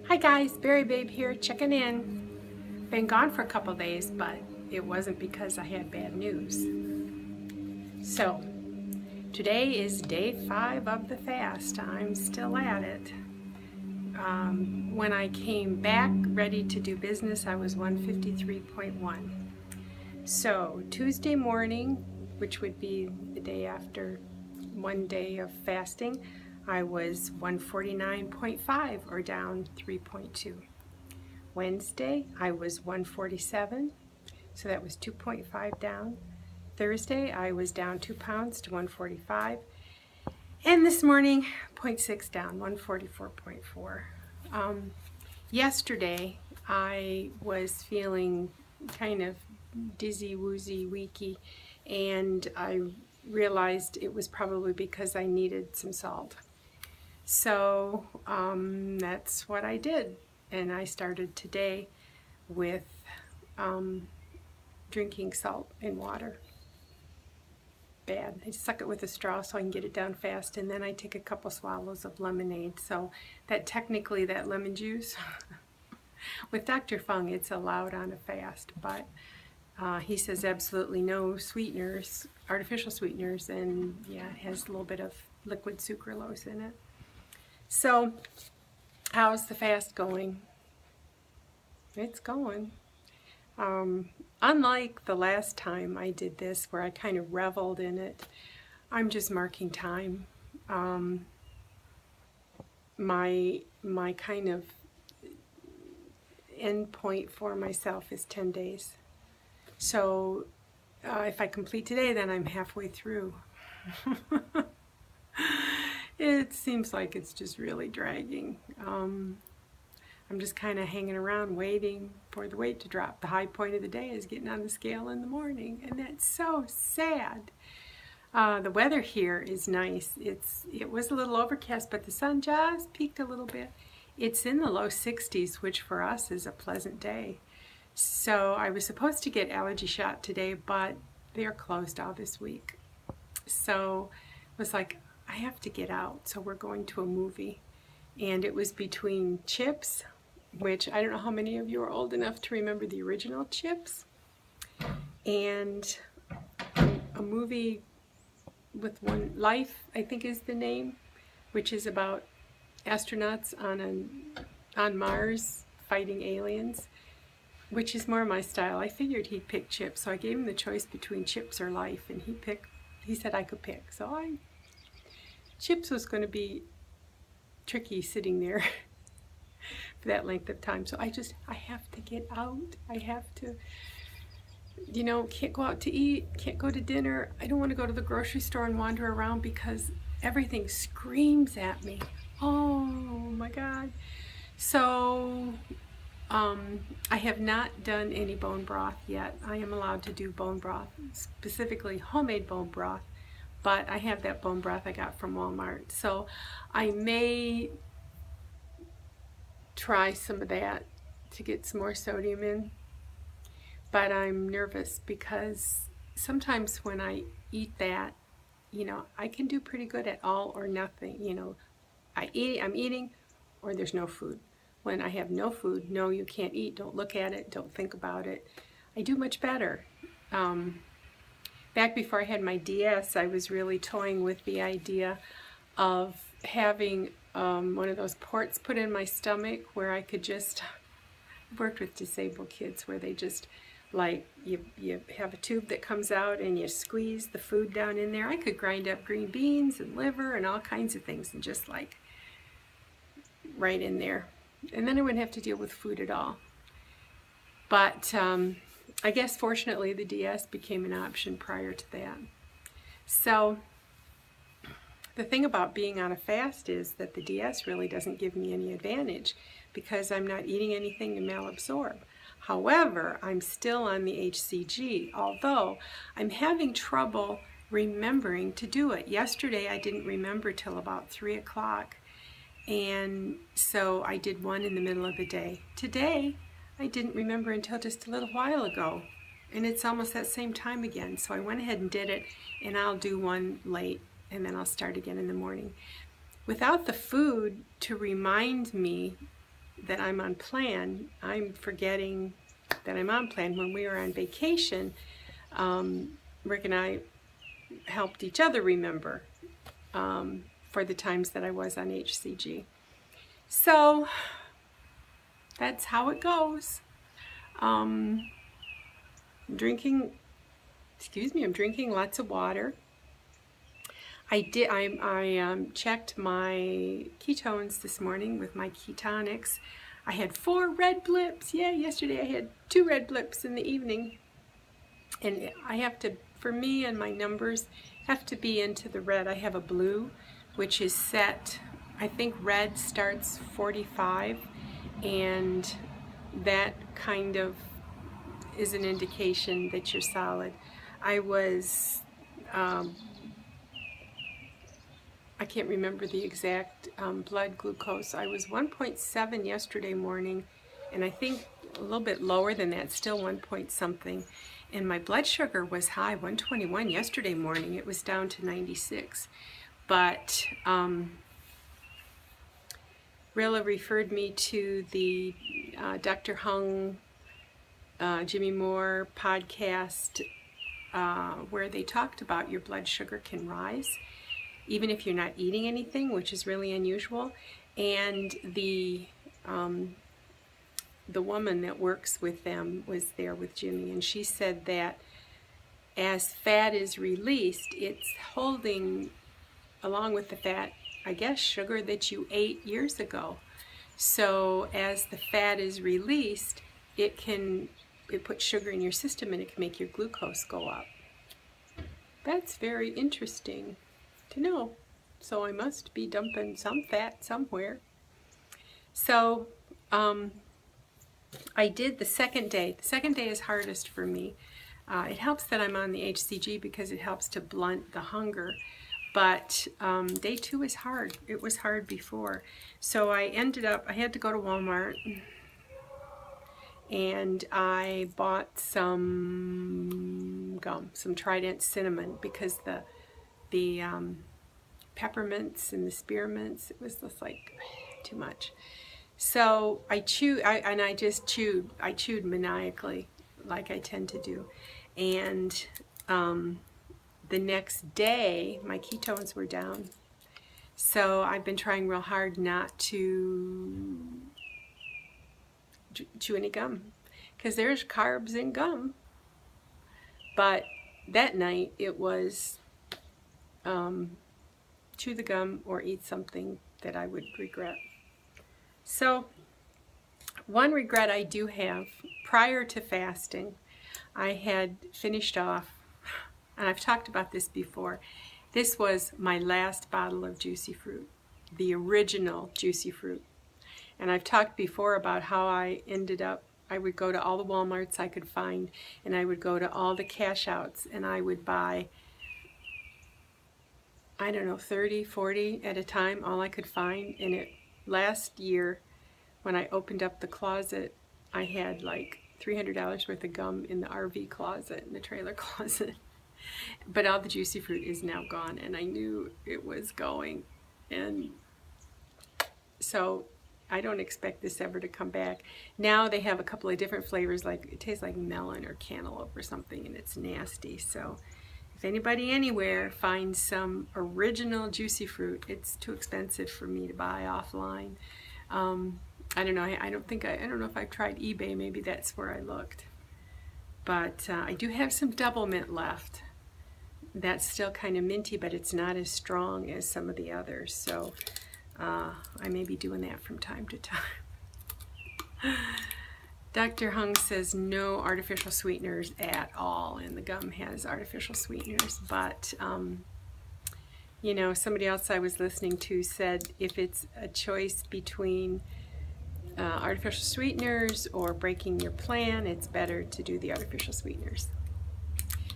Hi guys, Berry Babe here, checking in. Been gone for a couple days, but it wasn't because I had bad news. So, today is day 5 of the fast. I'm still at it. When I came back ready to do business, I was 153.1. So, Tuesday morning, which would be the day after one day of fasting, I was 149.5 or down 3.2. Wednesday, I was 147, so that was 2.5 down. Thursday, I was down 2 pounds to 145. And this morning, 0.6 down, 144.4. Yesterday, I was feeling kind of dizzy, woozy, weaky, and I realized it was probably because I needed some salt. So that's what I did. And I started today with drinking salt and water. Bad. I suck it with a straw so I can get it down fast, and then I take a couple swallows of lemonade. So that technically, that lemon juice, with Dr. Fung, it's allowed on a fast, but he says absolutely no sweeteners, artificial sweeteners, and yeah, it has a little bit of liquid sucralose in it. So, how's the fast going? It's going. Unlike the last time I did this, where I kind of reveled in it, I'm just marking time. My kind of end point for myself is 10 days. So if I complete today, then I'm halfway through. It seems like it's just really dragging. I'm just kind of hanging around waiting for the weight to drop. The high point of the day is getting on the scale in the morning, and that's so sad. The weather here is nice. It was a little overcast, but the sun just peaked a little bit. It's in the low 60s, which for us is a pleasant day. So I was supposed to get allergy shot today, but they're closed all this week. So it was like, I have to get out, so we're going to a movie. And it was between Chips, which I don't know how many of you are old enough to remember the original Chips, and a movie with One Life, I think is the name, which is about astronauts on Mars fighting aliens, which is more my style. I figured he'd pick Chips, so I gave him the choice between Chips or Life, and he said I could pick. So Chips was going to be tricky sitting there for that length of time. So I have to get out. I have to, can't go out to eat, can't go to dinner. I don't want to go to the grocery store and wander around because everything screams at me. Oh my God. So I have not done any bone broth yet. I am allowed to do bone broth, specifically homemade bone broth, but I have that bone broth I got from Walmart. So I may try some of that to get some more sodium in, but I'm nervous because sometimes when I eat that, I can do pretty good at all or nothing. I'm eating or there's no food. When I have no food, no, you can't eat, don't look at it, don't think about it, I do much better. Back before I had my DS, I was really toying with the idea of having one of those ports put in my stomach where I could just, worked with disabled kids where they just, like, you have a tube that comes out and you squeeze the food down in there. I could grind up green beans and liver and all kinds of things and just like right in there. And then I wouldn't have to deal with food at all. But I guess fortunately the DS became an option prior to that. So the thing about being on a fast is that the DS really doesn't give me any advantage because I'm not eating anything to malabsorb. However, I'm still on the HCG, although I'm having trouble remembering to do it. Yesterday I didn't remember till about 3 o'clock, and so I did one in the middle of the day. Today I didn't remember until just a little while ago, and it's almost that same time again. So I went ahead and did it, and I'll do one late, and then I'll start again in the morning. Without the food to remind me that I'm on plan, I'm forgetting that I'm on plan. When we were on vacation, Rick and I helped each other remember for the times that I was on HCG. So that's how it goes. I'm drinking lots of water. I checked my ketones this morning with my ketonics. I had 4 red blips. Yeah, yesterday I had 2 red blips in the evening. And I have to, for me and my numbers, have to be into the red. I have a blue, which is set, I think red starts 45, and that kind of is an indication that you're solid. I was, I can't remember the exact blood glucose. I was 1.7 yesterday morning, and I think a little bit lower than that, still 1 point something. And my blood sugar was high, 121 yesterday morning. It was down to 96. But Rilla referred me to the Dr. Hung, Jimmy Moore podcast where they talked about your blood sugar can rise even if you're not eating anything, which is really unusual. And the woman that works with them was there with Jimmy, and she said that as fat is released, it's holding, along with the fat, I guess, sugar that you ate years ago. So as the fat is released, it puts sugar in your system and it can make your glucose go up. That's very interesting to know. So I must be dumping some fat somewhere. So I did the second day. The second day is hardest for me. It helps that I'm on the HCG because it helps to blunt the hunger. But day 2 is hard. It was hard before. So I ended up, I had to go to Walmart, and I bought some gum, some Trident cinnamon, because the peppermints and the spearmints, it was just like too much. So I chewed maniacally, like I tend to do. And the next day, my ketones were down. So I've been trying real hard not to chew any gum, because there's carbs in gum. But that night it was chew the gum or eat something that I would regret. So one regret I do have, prior to fasting, I had finished off, and I've talked about this before, this was my last bottle of Juicy Fruit, the original Juicy Fruit. And I've talked before about how I ended up, I would go to all the Walmarts I could find, and I would go to all the cash outs, and I would buy, I don't know, 30, 40 at a time, all I could find. And last year, when I opened up the closet, I had like $300 worth of gum in the RV closet, in the trailer closet. But all the Juicy Fruit is now gone, and I knew it was going. And so I don't expect this ever to come back. Now they have a couple of different flavors, like it tastes like melon or cantaloupe or something, and it's nasty. So if anybody anywhere finds some original Juicy Fruit, it's too expensive for me to buy offline. I don't know. I don't know if I've tried eBay. Maybe that's where I looked. But I do have some double mint left. That's still kind of minty, but it's not as strong as some of the others. So I may be doing that from time to time. Dr. Hung says no artificial sweeteners at all, and the gum has artificial sweeteners. But, you know, somebody else I was listening to said if it's a choice between artificial sweeteners or breaking your plan, it's better to do the artificial sweeteners.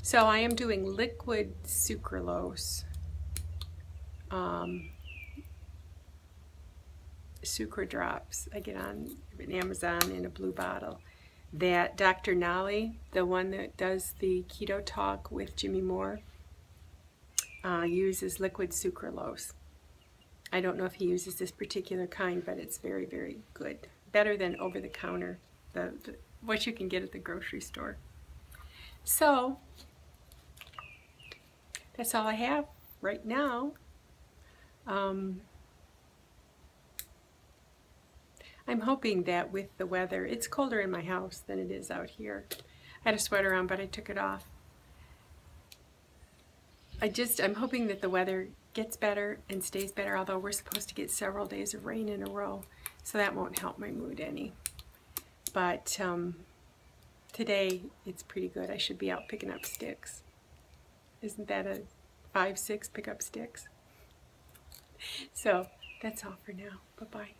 So I am doing liquid sucralose, sucra drops. I get on Amazon in a blue bottle. That Dr. Nolly, the one that does the Keto Talk with Jimmy Moore, uses liquid sucralose. I don't know if he uses this particular kind, but it's very, very good. Better than over-the-counter, what you can get at the grocery store. So, that's all I have right now. I'm hoping that with the weather, it's colder in my house than it is out here. I had a sweater on, but I took it off. I'm hoping that the weather gets better and stays better, although we're supposed to get several days of rain in a row, so that won't help my mood any. But today, it's pretty good. I should be out picking up sticks. Isn't that a 5-6 pick up sticks? So, that's all for now. Bye-bye.